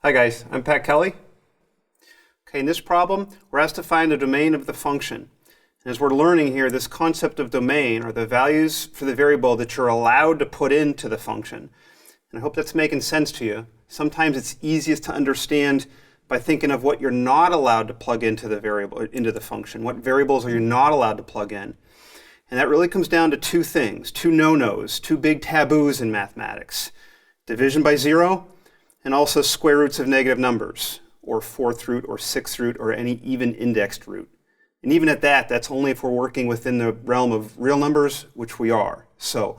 Hi guys, I'm Pat Kelly. Okay, in this problem, we're asked to find the domain of the function. And as we're learning here, this concept of domain are the values for the variable that you're allowed to put into the function. And I hope that's making sense to you. Sometimes it's easiest to understand by thinking of what you're not allowed to plug into the variable, into the function. What variables are you not allowed to plug in? And that really comes down to two things, two no-nos, two big taboos in mathematics. Division by zero, and also square roots of negative numbers, or fourth root, or sixth root, or any even indexed root. And even at that, that's only if we're working within the realm of real numbers, which we are. So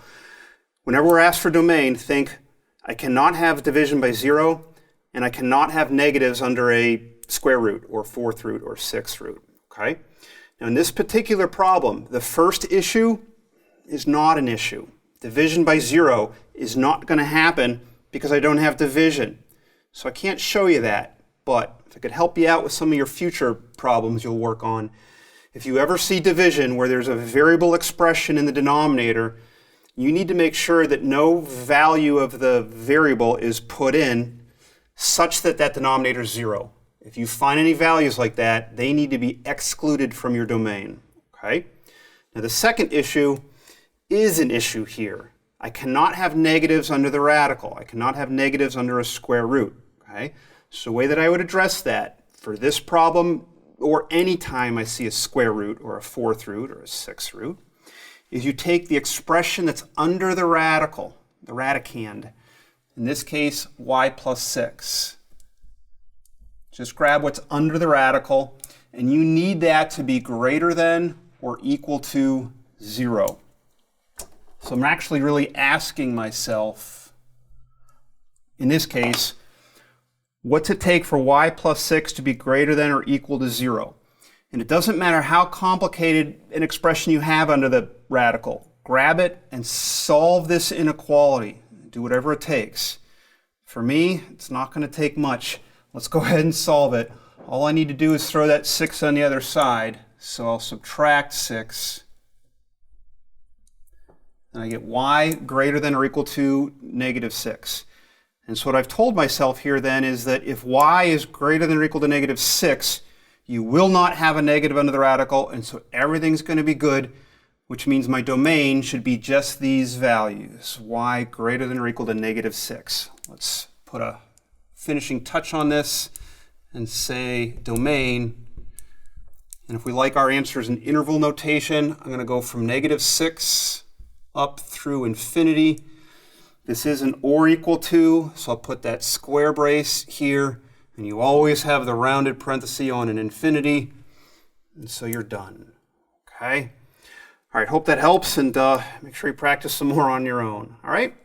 whenever we're asked for domain, think, I cannot have division by zero, and I cannot have negatives under a square root, or fourth root, or sixth root. Okay? Now in this particular problem, the first issue is not an issue. Division by zero is not going to happen because I don't have division. So I can't show you that, but if I could help you out with some of your future problems you'll work on, if you ever see division where there's a variable expression in the denominator, you need to make sure that no value of the variable is put in such that that denominator is zero. If you find any values like that, they need to be excluded from your domain. Okay? Now the second issue is an issue here. I cannot have negatives under the radical. I cannot have negatives under a square root. Okay? So the way that I would address that for this problem, or any time I see a square root or a fourth root or a sixth root, is you take the expression that's under the radical, the radicand, in this case y plus 6. Just grab what's under the radical, and you need that to be greater than or equal to 0. So I'm actually really asking myself, in this case, what's it take for y plus 6 to be greater than or equal to 0? And it doesn't matter how complicated an expression you have under the radical. Grab it and solve this inequality. Do whatever it takes. For me, it's not going to take much. Let's go ahead and solve it. All I need to do is throw that 6 on the other side. So I'll subtract 6. And I get y greater than or equal to negative 6. And so what I've told myself here then is that if y is greater than or equal to negative 6, you will not have a negative under the radical, and so everything's going to be good, which means my domain should be just these values, y greater than or equal to negative 6. Let's put a finishing touch on this and say domain. And if we like our answers in interval notation, I'm going to go from negative 6 up through infinity. This is an or equal to, so I'll put that square brace here, and you always have the rounded parenthesis on an infinity, and so you're done. Okay? All right, hope that helps, and make sure you practice some more on your own. All right?